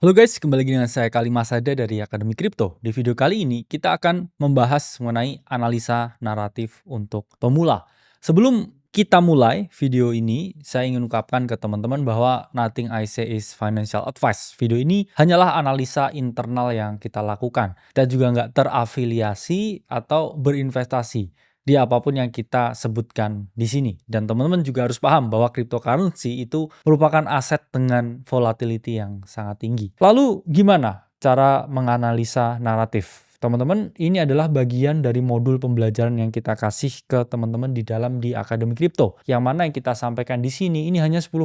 Halo guys, kembali lagi dengan saya Kali Masada dari Akademi Kripto. Di video kali ini kita akan membahas mengenai analisa naratif untuk pemula. Sebelum kita mulai video ini, saya ingin ungkapkan ke teman-teman bahwa nothing I say is financial advice. Video ini hanyalah analisa internal yang kita lakukan. Kita juga nggak terafiliasi atau berinvestasi di apapun yang kita sebutkan di sini. Dan teman-teman juga harus paham bahwa cryptocurrency itu merupakan aset dengan volatility yang sangat tinggi. Lalu gimana cara menganalisa naratif? Teman-teman, ini adalah bagian dari modul pembelajaran yang kita kasih ke teman-teman di dalam di Akademi Kripto. Yang mana yang kita sampaikan di sini ini hanya 10%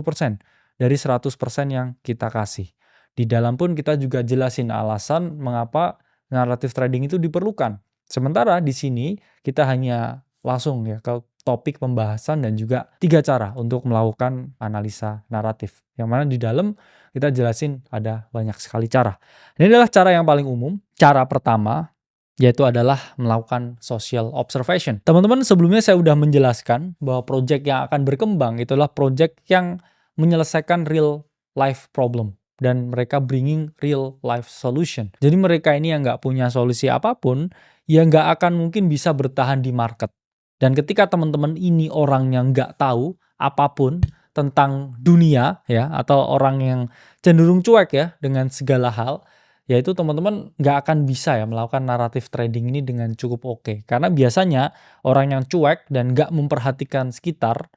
dari 100% yang kita kasih. Di dalam pun kita juga jelasin alasan mengapa naratif trading itu diperlukan. Sementara di sini kita hanya langsung ya ke topik pembahasan dan juga 3 cara untuk melakukan analisa naratif. Yang mana di dalam kita jelasin ada banyak sekali cara. Ini adalah cara yang paling umum. Cara pertama yaitu adalah melakukan social observation. Teman-teman, sebelumnya saya sudah menjelaskan bahwa project yang akan berkembang itulah project yang menyelesaikan real life problem dan mereka bringing real life solution. Jadi mereka ini yang nggak punya solusi apapun, ya nggak akan mungkin bisa bertahan di market. Dan ketika teman-teman ini orang yang nggak tahu apapun tentang dunia ya, atau orang yang cenderung cuek ya dengan segala hal, yaitu teman-teman nggak akan bisa ya melakukan naratif trading ini dengan cukup oke. Karena biasanya orang yang cuek dan nggak memperhatikan sekitar,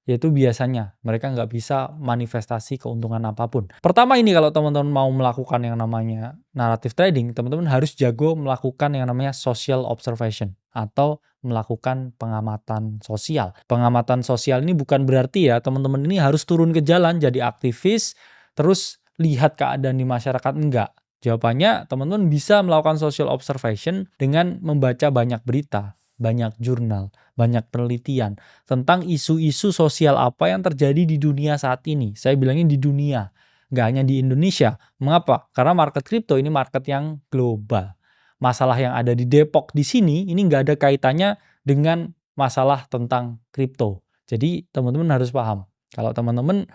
yaitu biasanya mereka nggak bisa manifestasi keuntungan apapun. Pertama ini kalau teman-teman mau melakukan yang namanya naratif trading, teman-teman harus jago melakukan yang namanya social observation atau melakukan pengamatan sosial. Pengamatan sosial ini bukan berarti ya teman-teman ini harus turun ke jalan jadi aktivis, terus lihat keadaan di masyarakat, enggak. Jawabannya teman-teman bisa melakukan social observation dengan membaca banyak berita, banyak jurnal, banyak penelitian tentang isu-isu sosial apa yang terjadi di dunia saat ini. Saya bilangin di dunia, nggak hanya di Indonesia. Mengapa? Karena market kripto ini market yang global. Masalah yang ada di Depok di sini, ini nggak ada kaitannya dengan masalah tentang kripto. Jadi teman-teman harus paham. Kalau teman-teman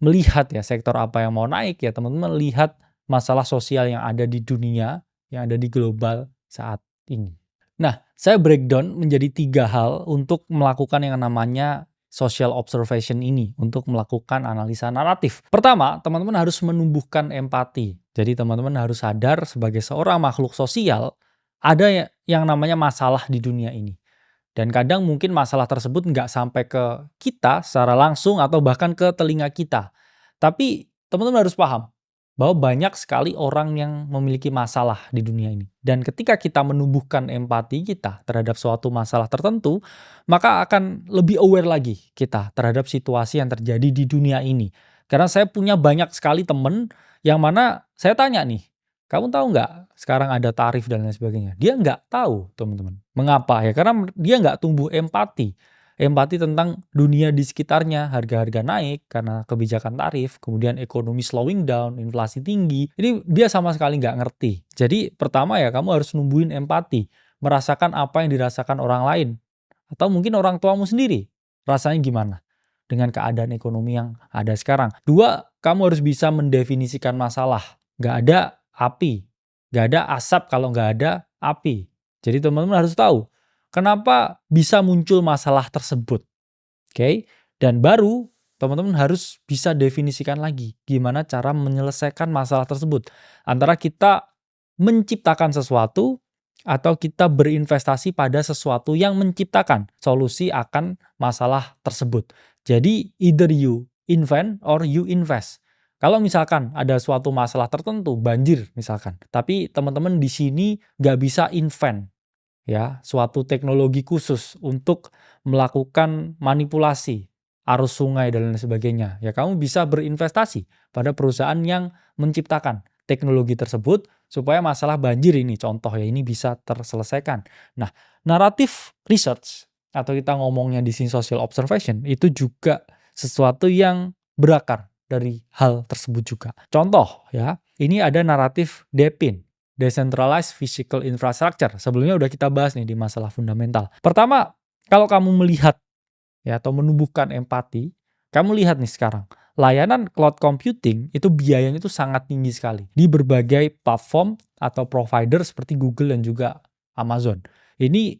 melihat ya sektor apa yang mau naik, ya teman-teman lihat masalah sosial yang ada di dunia, yang ada di global saat ini. Nah, saya breakdown menjadi 3 hal untuk melakukan yang namanya social observation ini, untuk melakukan analisa naratif. Pertama, teman-teman harus menumbuhkan empati. Jadi teman-teman harus sadar sebagai seorang makhluk sosial, ada yang namanya masalah di dunia ini. Dan kadang mungkin masalah tersebut nggak sampai ke kita secara langsung atau bahkan ke telinga kita. Tapi teman-teman harus paham bahwa banyak sekali orang yang memiliki masalah di dunia ini. Dan ketika kita menumbuhkan empati kita terhadap suatu masalah tertentu, maka akan lebih aware lagi kita terhadap situasi yang terjadi di dunia ini. Karena saya punya banyak sekali teman yang mana saya tanya nih, kamu tahu nggak sekarang ada tarif dan lain sebagainya? Dia nggak tahu, teman-teman. Mengapa? Ya karena dia nggak tumbuh empati. Empati tentang dunia di sekitarnya, harga-harga naik karena kebijakan tarif, kemudian ekonomi slowing down, inflasi tinggi. Ini dia sama sekali nggak ngerti. Jadi pertama ya kamu harus numbuhin empati, merasakan apa yang dirasakan orang lain. Atau mungkin orang tuamu sendiri, rasanya gimana dengan keadaan ekonomi yang ada sekarang. 2, kamu harus bisa mendefinisikan masalah. Nggak ada api, nggak ada asap kalau nggak ada api. Jadi teman-teman harus tahu kenapa bisa muncul masalah tersebut. Oke? Dan baru teman-teman harus bisa definisikan lagi gimana cara menyelesaikan masalah tersebut. Antara kita menciptakan sesuatu atau kita berinvestasi pada sesuatu yang menciptakan solusi akan masalah tersebut. Jadi either you invent or you invest. Kalau misalkan ada suatu masalah tertentu, banjir misalkan, tapi teman-teman di sini nggak bisa invent ya suatu teknologi khusus untuk melakukan manipulasi arus sungai dan lain sebagainya. Ya kamu bisa berinvestasi pada perusahaan yang menciptakan teknologi tersebut supaya masalah banjir ini contoh ya ini bisa terselesaikan. Nah, naratif research atau kita ngomongnya di sini social observation itu juga sesuatu yang berakar dari hal tersebut juga. Contoh ya, ini ada naratif DePIN. Decentralized Physical Infrastructure. Sebelumnya udah kita bahas nih di masalah fundamental. Pertama, kalau kamu melihat ya atau menumbuhkan empati, kamu lihat nih sekarang, layanan cloud computing itu biayanya itu sangat tinggi sekali di berbagai platform atau provider seperti Google dan juga Amazon. Ini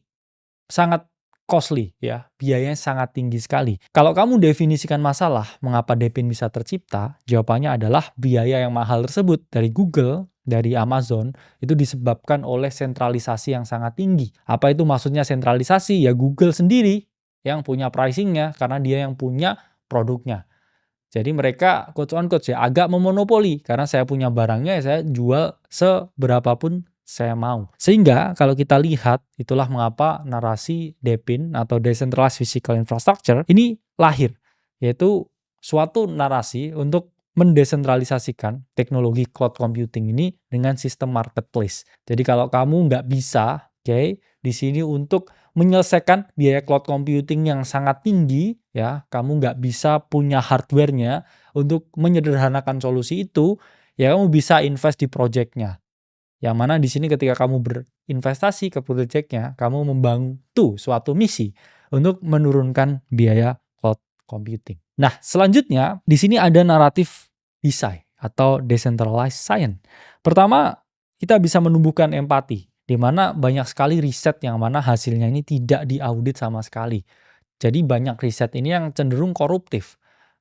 sangat costly ya, biayanya sangat tinggi sekali. Kalau kamu definisikan masalah mengapa Depin bisa tercipta, jawabannya adalah biaya yang mahal tersebut dari Google, dari Amazon, itu disebabkan oleh sentralisasi yang sangat tinggi. Apa itu maksudnya sentralisasi? Ya Google sendiri yang punya pricingnya karena dia yang punya produknya. Jadi mereka quotes on quotes ya agak memonopoli karena saya punya barangnya ya saya jual seberapapun saya mau. Sehingga kalau kita lihat itulah mengapa narasi DePIN atau Decentralized Physical Infrastructure ini lahir, yaitu suatu narasi untuk mendesentralisasikan teknologi cloud computing ini dengan sistem marketplace. Jadi kalau kamu nggak bisa, oke, di sini untuk menyelesaikan biaya cloud computing yang sangat tinggi, ya, kamu nggak bisa punya hardware-nya untuk menyederhanakan solusi itu, ya kamu bisa invest di project-nya. Yang mana di sini ketika kamu berinvestasi ke project-nya, kamu membantu suatu misi untuk menurunkan biaya cloud computing. Nah, selanjutnya di sini ada naratif DeSci atau Decentralized Science. Pertama, kita bisa menumbuhkan empati, di mana banyak sekali riset yang mana hasilnya ini tidak diaudit sama sekali. Jadi banyak riset ini yang cenderung koruptif.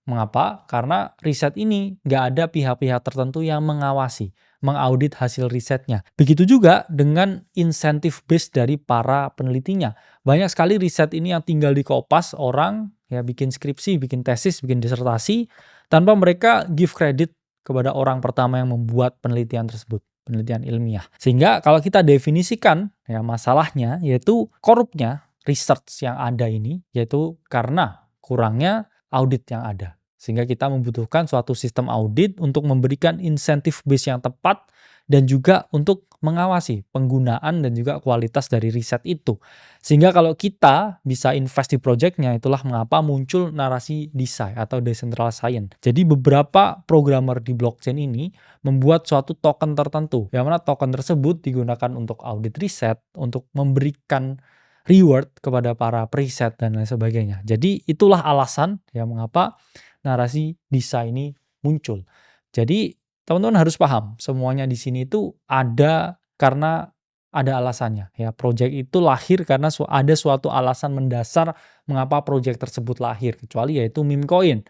Mengapa? Karena riset ini nggak ada pihak-pihak tertentu yang mengawasi, mengaudit hasil risetnya. Begitu juga dengan insentif base dari para penelitinya. Banyak sekali riset ini yang tinggal dikopas orang, ya bikin skripsi, bikin tesis, bikin disertasi, tanpa mereka give credit kepada orang pertama yang membuat penelitian tersebut, penelitian ilmiah. Sehingga kalau kita definisikan ya masalahnya yaitu korupnya research yang ada ini, yaitu karena kurangnya audit yang ada. Sehingga kita membutuhkan suatu sistem audit untuk memberikan insentif base yang tepat dan juga untuk mengawasi penggunaan dan juga kualitas dari riset itu. Sehingga kalau kita bisa invest di project-nya, itulah mengapa muncul narasi DeSci atau Decentralized Science. Jadi beberapa programmer di blockchain ini membuat suatu token tertentu, yang mana token tersebut digunakan untuk audit riset, untuk memberikan reward kepada para periset dan lain sebagainya. Jadi itulah alasan ya mengapa narasi DeSci ini muncul. Jadi teman-teman harus paham semuanya di sini itu ada karena ada alasannya ya. Project itu lahir karena ada suatu alasan mendasar mengapa project tersebut lahir, kecuali yaitu meme coin.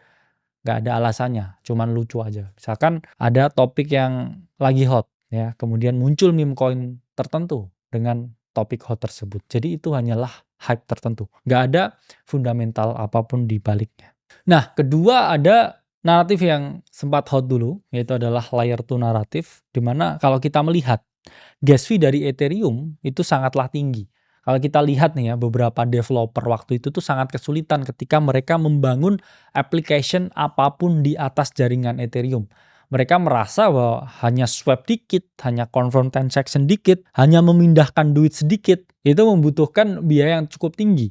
Nggak ada alasannya, cuman lucu aja. Misalkan ada topik yang lagi hot ya, kemudian muncul meme coin tertentu dengan topik hot tersebut. Jadi itu hanyalah hype tertentu. Nggak ada fundamental apapun di baliknya. Nah, kedua ada naratif yang sempat hot dulu, yaitu adalah layer 2 naratif, di mana kalau kita melihat gas fee dari Ethereum itu sangatlah tinggi. Kalau kita lihat nih ya, beberapa developer waktu itu tuh sangat kesulitan ketika mereka membangun application apapun di atas jaringan Ethereum. Mereka merasa bahwa hanya swap dikit, hanya confirm transaction dikit, hanya memindahkan duit sedikit, itu membutuhkan biaya yang cukup tinggi.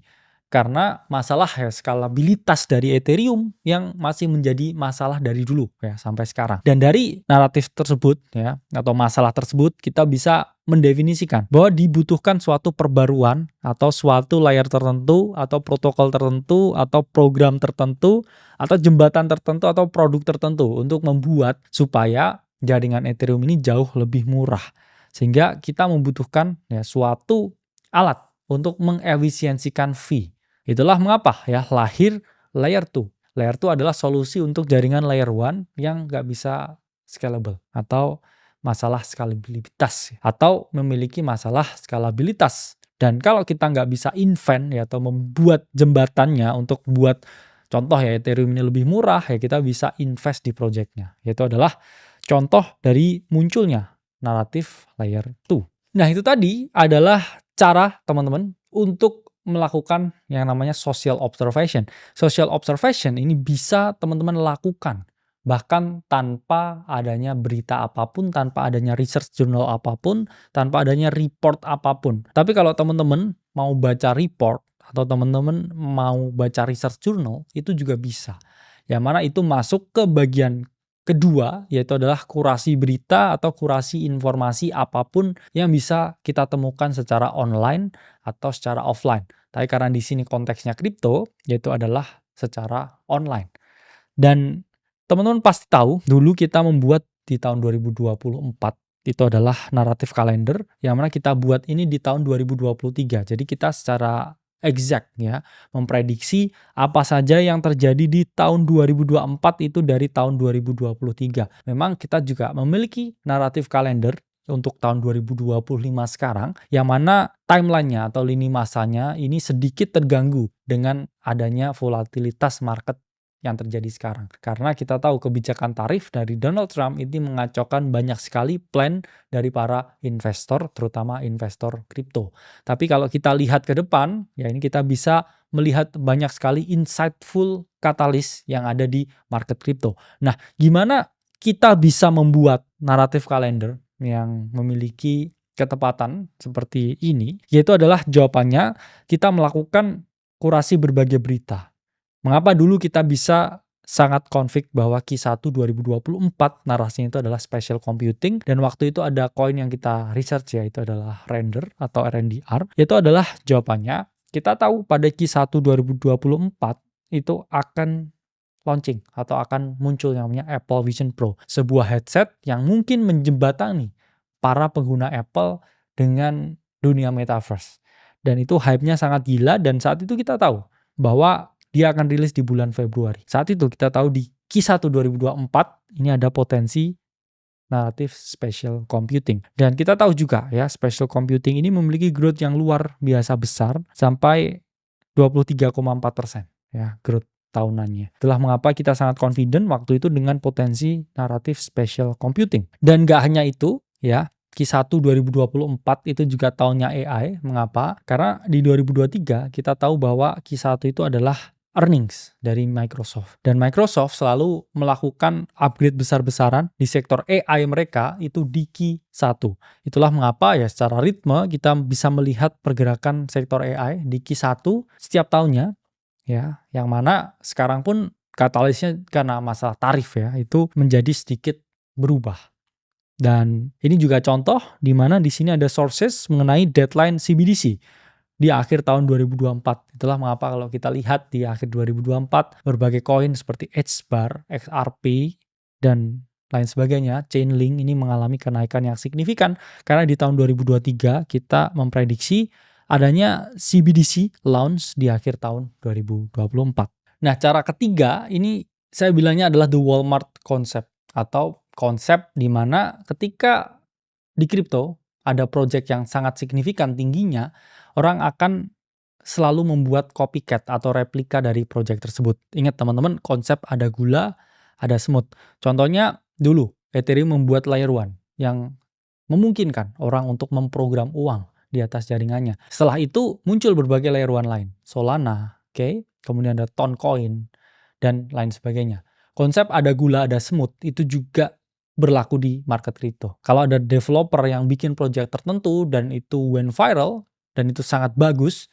Karena masalah ya skalabilitas dari Ethereum yang masih menjadi masalah dari dulu ya sampai sekarang. Dan dari naratif tersebut ya atau masalah tersebut kita bisa mendefinisikan bahwa dibutuhkan suatu perbaruan atau suatu layer tertentu atau protokol tertentu atau program tertentu atau jembatan tertentu atau produk tertentu untuk membuat supaya jaringan Ethereum ini jauh lebih murah. Sehingga kita membutuhkan ya suatu alat untuk mengefisiensikan fee. Itulah mengapa ya lahir layer 2. Layer 2 adalah solusi untuk jaringan layer 1 yang nggak bisa scalable atau masalah skalabilitas atau memiliki masalah skalabilitas. Dan kalau kita nggak bisa invent ya atau membuat jembatannya untuk buat contoh ya Ethereum ini lebih murah ya kita bisa invest di projectnya. Itu adalah contoh dari munculnya naratif layer 2. Nah itu tadi adalah cara teman-teman untuk melakukan yang namanya social observation. Social observation ini bisa teman-teman lakukan bahkan tanpa adanya berita apapun, tanpa adanya research journal apapun, tanpa adanya report apapun. Tapi kalau teman-teman mau baca report atau teman-teman mau baca research journal, itu juga bisa. Yang mana itu masuk ke bagian kedua, yaitu adalah kurasi berita atau kurasi informasi apapun yang bisa kita temukan secara online atau secara offline. Tapi karena di sini konteksnya kripto, yaitu adalah secara online. Dan Teman-teman pasti tahu, dulu kita membuat di tahun 2024 itu adalah naratif kalender, yang mana kita buat ini di tahun 2023. Jadi kita secara exact ya, memprediksi apa saja yang terjadi di tahun 2024 itu dari tahun 2023. Memang kita juga memiliki naratif kalender untuk tahun 2025 sekarang, yang mana timeline-nya atau lini masanya ini sedikit terganggu dengan adanya volatilitas market yang terjadi sekarang. Karena kita tahu kebijakan tarif dari Donald Trump ini mengacaukan banyak sekali plan dari para investor, terutama investor kripto. Tapi kalau kita lihat ke depan, ya ini kita bisa melihat banyak sekali insightful katalis yang ada di market kripto. Nah, gimana kita bisa membuat naratif kalender yang memiliki ketepatan seperti ini? Yaitu adalah jawabannya kita melakukan kurasi berbagai berita. Mengapa dulu kita bisa sangat konflik bahwa Q1 2024 narasinya itu adalah special computing, dan waktu itu ada koin yang kita research ya, itu adalah Render atau RNDR. Itu adalah jawabannya, kita tahu pada Q1 2024 itu akan launching atau akan muncul yang namanya Apple Vision Pro, sebuah headset yang mungkin menjembatani para pengguna Apple dengan dunia metaverse. Dan itu hype-nya sangat gila, dan saat itu kita tahu bahwa dia akan rilis di bulan Februari. Saat itu kita tahu di Q1 2024 ini ada potensi naratif special computing. Dan kita tahu juga ya, special computing ini memiliki growth yang luar biasa besar sampai 23,4% ya, growth tahunannya. Itulah mengapa kita sangat confident waktu itu dengan potensi naratif special computing. Dan gak hanya itu ya, Q1 2024 itu juga tahunnya AI. Mengapa? Karena di 2023 kita tahu bahwa Q1 itu adalah earnings dari Microsoft. Dan Microsoft selalu melakukan upgrade besar-besaran di sektor AI mereka itu di Q1. Itulah mengapa ya secara ritme kita bisa melihat pergerakan sektor AI di Q1 setiap tahunnya ya, yang mana sekarang pun katalisnya karena masalah tarif ya, itu menjadi sedikit berubah. Dan ini juga contoh di mana di sini ada sources mengenai deadline CBDC di akhir tahun 2024. Itulah mengapa kalau kita lihat di akhir 2024 berbagai koin seperti HBAR, XRP, dan lain sebagainya, Chainlink ini mengalami kenaikan yang signifikan karena di tahun 2023 kita memprediksi adanya CBDC launch di akhir tahun 2024. Nah, cara ketiga ini saya bilangnya adalah the Walmart concept, atau konsep di mana ketika di kripto ada project yang sangat signifikan tingginya, orang akan selalu membuat copycat atau replika dari project tersebut. Ingat teman-teman, konsep ada gula, ada semut. Contohnya dulu, Ethereum membuat layer 1 yang memungkinkan orang untuk memprogram uang di atas jaringannya. Setelah itu muncul berbagai layer 1 lain. Solana, kemudian ada Toncoin, dan lain sebagainya. Konsep ada gula, ada semut, itu juga berlaku di market crypto. Kalau ada developer yang bikin project tertentu dan itu went viral dan itu sangat bagus,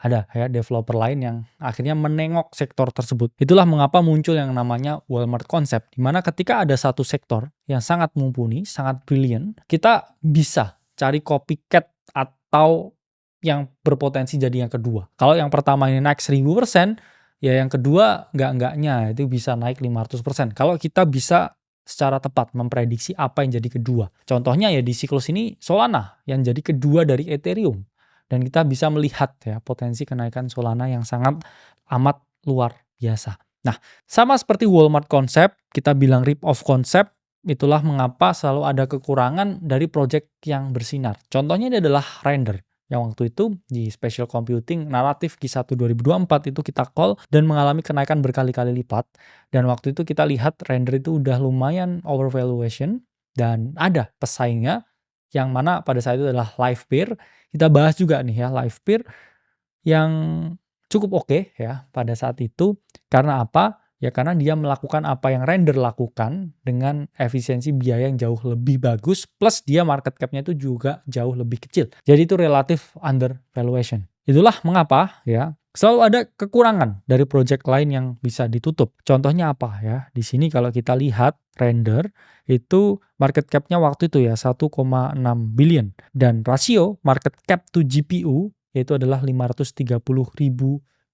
ada ya developer lain yang akhirnya menengok sektor tersebut. Itulah mengapa muncul yang namanya Walmart concept, di mana ketika ada satu sektor yang sangat mumpuni, sangat brilliant, kita bisa cari copycat atau yang berpotensi jadi yang kedua. Kalau yang pertama ini naik 1000%, ya yang kedua enggaknya itu bisa naik 500%. Kalau kita bisa secara tepat memprediksi apa yang jadi kedua. Contohnya ya di siklus ini Solana yang jadi kedua dari Ethereum. Dan kita bisa melihat ya potensi kenaikan Solana yang sangat amat luar biasa. Nah, sama seperti Walmart concept, kita bilang rip-off concept, itulah mengapa selalu ada kekurangan dari project yang bersinar. Contohnya ini adalah Render, yang waktu itu di special computing naratif Q1 2024 itu kita call dan mengalami kenaikan berkali-kali lipat. Dan waktu itu kita lihat Render itu udah lumayan overvaluation dan ada pesaingnya yang mana pada saat itu adalah Livepeer. Kita bahas juga nih ya Livepeer yang cukup oke ya pada saat itu. Karena apa? Ya karena dia melakukan apa yang Render lakukan dengan efisiensi biaya yang jauh lebih bagus, plus dia market cap-nya itu juga jauh lebih kecil. Jadi itu relatif under valuation. Itulah mengapa ya selalu ada kekurangan dari project lain yang bisa ditutup. Contohnya apa ya? Di sini kalau kita lihat Render itu market cap-nya waktu itu ya 1,6 billion, dan rasio market cap to GPU yaitu adalah 530.000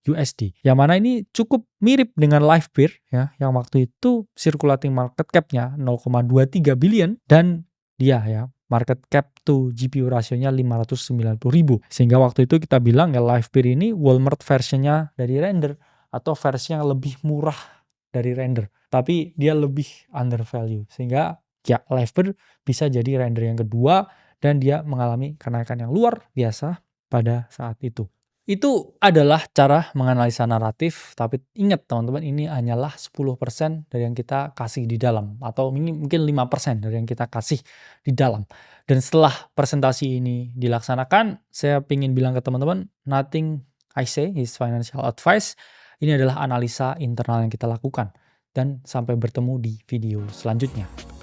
USD. Yang mana ini cukup mirip dengan Livepeer ya, yang waktu itu circulating market cap-nya 0,23 billion dan dia ya market cap to GPU rasionya 590.000. Sehingga waktu itu kita bilang ya Livepeer ini Walmart versionnya dari Render atau versi yang lebih murah dari Render. Tapi dia lebih undervalue. Sehingga ya Livepeer bisa jadi Render yang kedua dan dia mengalami kenaikan yang luar biasa pada saat itu. Itu adalah cara menganalisa naratif, tapi ingat teman-teman ini hanyalah 10% dari yang kita kasih di dalam, atau mungkin 5% dari yang kita kasih di dalam. Dan setelah presentasi ini dilaksanakan, saya ingin bilang ke teman-teman, nothing I say is financial advice. Ini adalah analisa internal yang kita lakukan. Dan sampai bertemu di video selanjutnya.